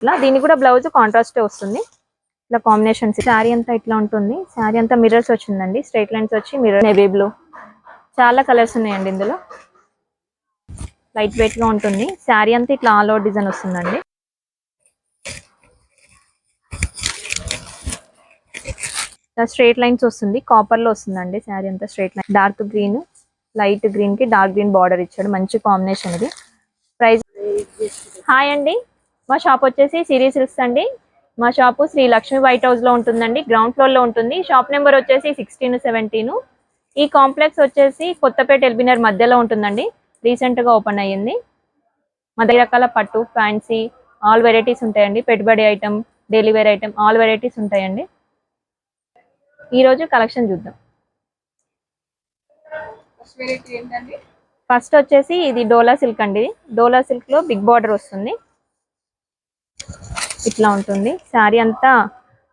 ఇలా దీనికి కూడా బ్లౌజ్ కాంట్రాస్ట్ వస్తుంది. ఇలా కాంబినేషన్స్. శారీ అంతా ఇట్లా ఉంటుంది. శారీ అంతా మిర్రర్స్ వచ్చిందండి. స్ట్రైట్ లైన్స్ వచ్చి మిర్రర్. Navy blue. చాలా కలర్స్ ఉన్నాయండి ఇందులో. లైట్ వెయిట్ గా ఉంటుంది. శారీ అంతా ఇట్లా ఆల్ ఓవర్ డిజైన్ వస్తుందండి. స్ట్రైట్ లైన్స్ వస్తుంది. కాపర్ లో వస్తుందండి శారీ అంతా straight line. Dark green light green కి డార్క్ గ్రీన్ బార్డర్ ఇచ్చాడు. మంచి కాంబినేషన్ ఇది. ప్రైస్. హాయ్ అండి, మా షాప్ వచ్చేసి సిరీ సిల్క్స్ అండి. మా shop Shri Lakshmi white house లో ఉంటుందండి. గ్రౌండ్ ఫ్లోర్ లో ఉంటుంది. షాప్ నెంబర్ వచ్చేసి 16, 17. ఈ కాంప్లెక్స్ వచ్చేసి కొత్తపేట ఎల్బినర్ మధ్యలో ఉంటుందండి. రీసెంట్ గా ఓపెన్ అయ్యింది. మా దగ్గర రకాల పట్టు, ఫ్యాన్సీ ఆల్ వెరైటీస్ ఉంటాయండి. పెట్టుబడి item, daily wear item all varieties ఉంటాయండి. ఈ రోజు కలెక్షన్ చూద్దాం. ఫస్ట్ వచ్చేసి ఇది డోలా సిల్క్ అండి. డోలా సిల్క్ లో బిగ్ బార్డర్ వస్తుంది. ఇట్లా ఉంటుంది. శారీ అంతా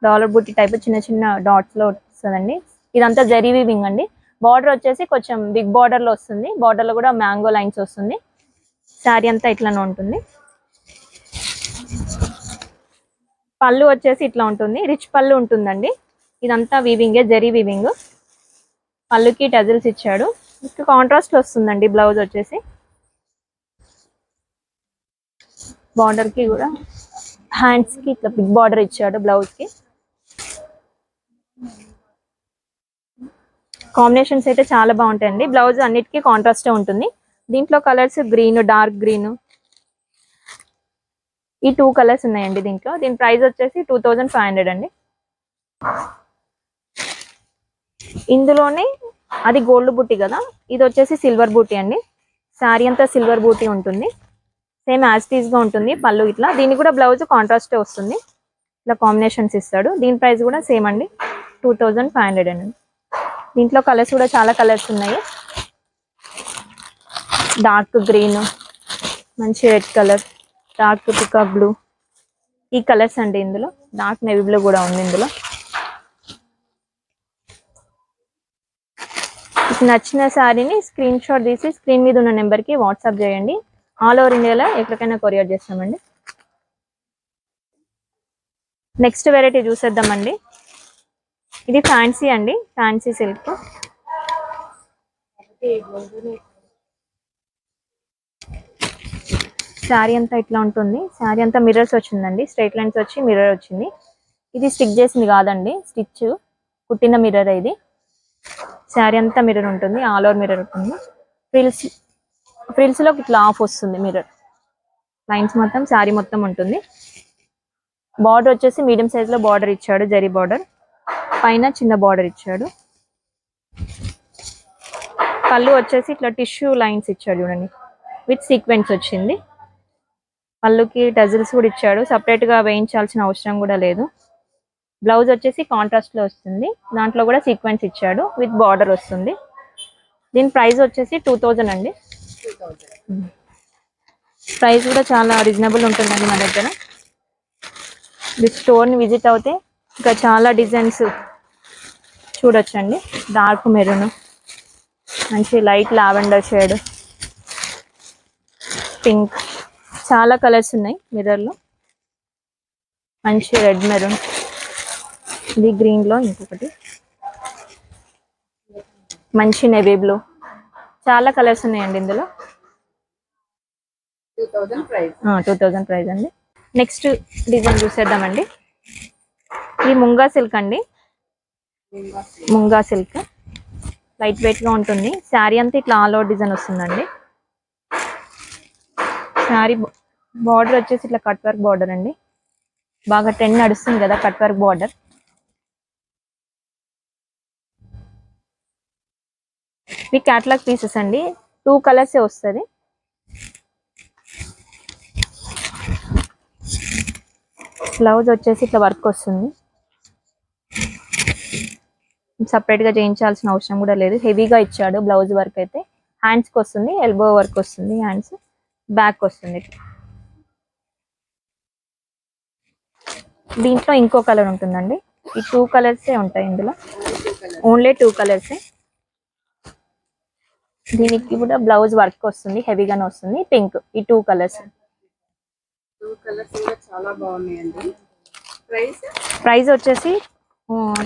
డాలర్ బుట్టి టైప్ చిన్న చిన్న డాట్స్ లో వస్తుందండి. ఇదంతా జరీ వీవింగ్ అండి. బార్డర్ వచ్చేసి కొంచెం బిగ్ బార్డర్ లో వస్తుంది. బార్డర్ లో కూడా మ్యాంగో లైన్స్ వస్తుంది. శారీ అంతా ఇట్లానే ఉంటుంది. పళ్ళు వచ్చేసి ఇట్లా ఉంటుంది. రిచ్ పళ్ళు ఉంటుందండి. ఇదంతా వీవింగే, జరీ వీవింగ్. పళ్ళుకి టజిల్స్ ఇచ్చాడు. కాంట్రాస్ట్ వస్తుందండి బ్లౌజ్ వచ్చేసి. బార్డర్ కి కూడా హ్యాండ్స్ కి ఇట్లా బిగ్ బార్డర్ ఇచ్చాడు బ్లౌజ్ కి. కాంబినేషన్స్ అయితే చాలా బాగుంటాయండి. బ్లౌజ్ అన్నిటికీ కాంట్రాస్టే ఉంటుంది. దీంట్లో కలర్స్ గ్రీన్, డార్క్ గ్రీన్, ఈ 2 కలర్స్ ఉన్నాయండి దీంట్లో. దీని ప్రైస్ వచ్చేసి 2500 అండి. ఇందులోనే అది గోల్డ్ బూటీ కదా, ఇది వచ్చేసి సిల్వర్ బూటీ అండి. శారీ అంతా సిల్వర్ బూటీ ఉంటుంది. సేమ్ యాజ్ టీజ్ గా ఉంటుంది పళ్ళు ఇట్లా. దీనికి కూడా బ్లౌజ్ కాంట్రాస్టే వస్తుంది. ఇట్లా కాంబినేషన్స్ ఇస్తాడు. దీని ప్రైస్ కూడా సేమ్ అండి, 2500 అండి. దీంట్లో కలర్స్ కూడా చాలా కలర్స్ ఉన్నాయి. డార్క్ గ్రీన్, మంచి red colour, dark peacock blue, ఈ కలర్స్ అండి. ఇందులో డార్క్ నేవీ బ్లూ కూడా ఉంది. ఇందులో నచ్చిన శారీని స్క్రీన్ షాట్ తీసి స్క్రీన్ మీద ఉన్న నెంబర్కి వాట్సాప్ చేయండి. ఆల్ ఓవర్ ఇండియాలో ఎక్కడికైనా కొరియర్ చేస్తామండి. నెక్స్ట్ వెరైటీ చూసేద్దామండి. ఇది ఫ్యాన్సీ అండి, ఫ్యాన్సీ సిల్క్. శారీ అంతా ఇట్లా ఉంటుంది. శారీ అంతా మిర్రర్స్ వచ్చిందండి. స్ట్రైట్ లైన్స్ వచ్చి మిర్రర్ వచ్చింది. ఇది స్టిక్ చేసింది కాదండి, స్టిచ్ కుట్టిన మిర్రర్ ఇది. శారీ అంతా మిర్రర్ ఉంటుంది. ఆల్ ఓవర్ మిర్రర్ ఉంటుంది. ఫ్రిల్స్ లో ఇట్లా ఆఫ్ వస్తుంది మిర్రర్. లైన్స్ మొత్తం శారీ మొత్తం ఉంటుంది. బార్డర్ వచ్చేసి మీడియం సైజ్ లో బార్డర్ ఇచ్చాడు. జరీ బార్డర్ పైన చిన్న బార్డర్ ఇచ్చాడు. పళ్ళు వచ్చేసి ఇట్లా టిష్యూ లైన్స్ ఇచ్చాడు చూడండి, విత్ సీక్వెన్స్ వచ్చింది. పళ్ళుకి టజిల్స్ కూడా ఇచ్చాడు. సపరేట్ గా వేయించాల్సిన అవసరం కూడా లేదు. బ్లౌజ్ వచ్చేసి కాంట్రాస్ట్ లో వస్తుంది. దాంట్లో కూడా సీక్వెన్స్ ఇచ్చాడు, విత్ బార్డర్ వస్తుంది. దీని ప్రైస్ వచ్చేసి 2000 అండి. ప్రైస్ కూడా చాలా రీజనబుల్ ఉంటుందండి మా దగ్గర. ఈ స్టోర్ ని విజిట్ అవుతే ఇంకా చాలా డిజైన్స్ చూడొచ్చండి. డార్క్ మెరూన్, మంచి లైట్ లావెండర్ షేడ్, పింక్, చాలా కలర్స్ ఉన్నాయి మిర్రర్ లో. మంచి రెడ్ మెరూన్, ఇది గ్రీన్ లో ఇంకొకటి, మంచి నేవీ బ్లూ, చాలా కలర్స్ ఉన్నాయండి ఇందులో. 2000 ప్రైస్ అండి. నెక్స్ట్ డిజైన్ చూసేద్దామండి. ఇది ముంగా సిల్క్ అండి. ముంగా సిల్క్ లైట్ వెయిట్ గా ఉంటుంది. శారీ అంతా ఇట్లా ఆల్ ఓవర్ డిజైన్ వస్తుందండి. శారీ బార్డర్ వచ్చేసి ఇట్లా కట్ వర్క్ బార్డర్ అండి. బాగా ట్రెండ్ నడుస్తుంది కదా కట్ వర్క్ బార్డర్. మీ క్యాటలాగ్ పీసెస్ అండి. 2 కలర్సే వస్తుంది. బ్లౌజ్ వచ్చేసి ఇట్లా వర్క్ వస్తుంది. సపరేట్ గా చేయించాల్సిన అవసరం కూడా లేదు. హెవీగా ఇచ్చాడు బ్లౌజ్ వర్క్ అయితే. హ్యాండ్స్ కి వస్తుంది, ఎల్బో వర్క్ వస్తుంది, హ్యాండ్స్ బ్యాక్ వస్తుంది. దీంట్లో ఇంకో కలర్ ఉంటుందండి. ఈ 2 కలర్సే ఉంటాయి ఇందులో. ఓన్లీ 2 కలర్సే. దీనికి కూడా బ్లౌజ్ వర్క్ వస్తుంది, హెవీగానే వస్తుంది. పింక్, ఈ 2 కలర్స్. టూ కలర్స్ కూడా చాలా బాగున్నాయండి. ప్రైస్ ప్రైస్ వచ్చేసి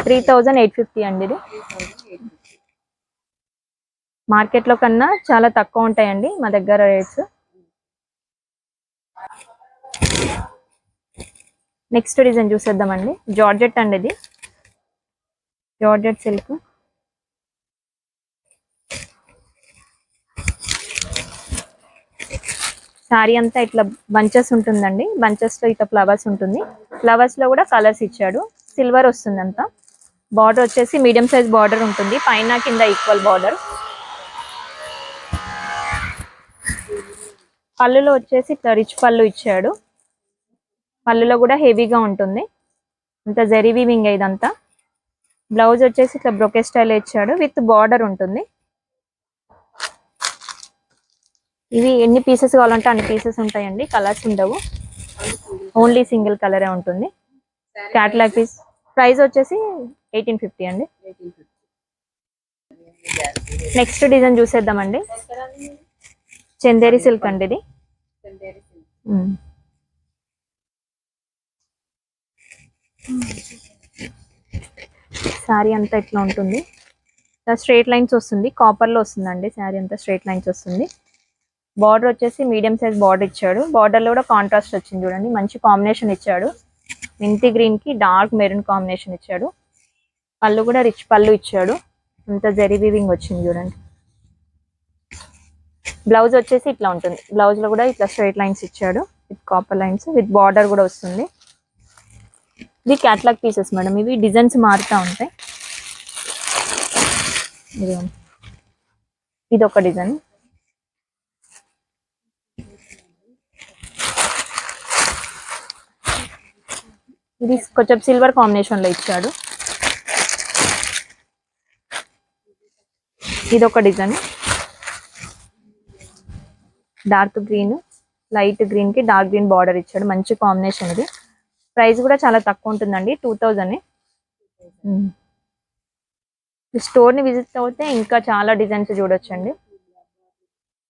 3850 అండి. ఇది 3850. మార్కెట్లో కన్నా చాలా తక్కువ ఉంటాయండి మా దగ్గర రేట్స్. నెక్స్ట్ డిజైన్ చూసేద్దామండి. జార్జెట్ అండి, ఇది జార్జెట్ సిల్క్. శారీ అంతా ఇట్లా బంచెస్ ఉంటుందండి. బంచెస్ లో ఇట్లా ఫ్లవర్స్ ఉంటుంది. ఫ్లవర్స్ లో కూడా కలర్స్ ఇచ్చాడు. సిల్వర్ వస్తుంది అంతా. బార్డర్ వచ్చేసి మీడియం సైజ్ బార్డర్ ఉంటుంది, పైన కింద ఈక్వల్ బార్డర్. పళ్ళులో వచ్చేసి ఇట్లా రిచ్ పళ్ళు ఇచ్చాడు. పళ్ళులో కూడా హెవీగా ఉంటుంది, అంత జరీ వీవింగ్ ఇదంతా. బ్లౌజ్ వచ్చేసి ఇట్లా బ్రొకే స్టైల్ ఇచ్చాడు, విత్ బార్డర్ ఉంటుంది. ఇవి ఎన్ని పీసెస్ కావాలంటే అన్ని పీసెస్ ఉంటాయండి, కలర్స్ ఉండవు, ఓన్లీ సింగిల్ కలరే ఉంటుంది. Catalogue piece. ప్రైస్ వచ్చేసి 1850 అండి. నెక్స్ట్ డిజైన్ చూసేద్దామండి. చందేరి సిల్క్ అండి ఇది. శారీ అంతా ఇట్లా ఉంటుంది, స్ట్రైట్ లైన్స్ వస్తుంది, కాపర్ లో వస్తుందండి. శారీ అంతా స్ట్రైట్ లైన్స్ వస్తుంది. బార్డర్ వచ్చేసి మీడియం సైజ్ బార్డర్ ఇచ్చాడు. బార్డర్ లో కూడా కాంట్రాస్ట్ వచ్చింది చూడండి, మంచి కాంబినేషన్ ఇచ్చాడు. మెంతి గ్రీన్ కి డార్క్ మెరూన్ కాంబినేషన్ ఇచ్చాడు. పళ్ళు కూడా రిచ్ పళ్ళు ఇచ్చాడు, అంత జరీ వీవింగ్ వచ్చింది చూడండి. బ్లౌజ్ వచ్చేసి ఇట్లా ఉంటుంది. బ్లౌజ్ లో కూడా ఇట్లా స్ట్రైట్ లైన్స్ ఇచ్చాడు, with copper lines, with border కూడా వస్తుంది. ఇది క్యాట్లాగ్ పీసెస్ మేడం, ఇవి డిజైన్స్ మారుతూ ఉంటాయి. ఇది ఒక డిజైన్. ఇది కొంచెం సిల్వర్ కాంబినేషన్ లో ఇచ్చాడు. ఇది ఒక design, dark green, light green కి డార్క్ గ్రీన్ బార్డర్ ఇచ్చాడు, మంచి కాంబినేషన్. ఇది ప్రైస్ కూడా చాలా తక్కువ ఉంటుందండి, 2000. స్టోర్ ని విజిట్ అవుతే ఇంకా చాలా డిజైన్స్ చూడొచ్చండి.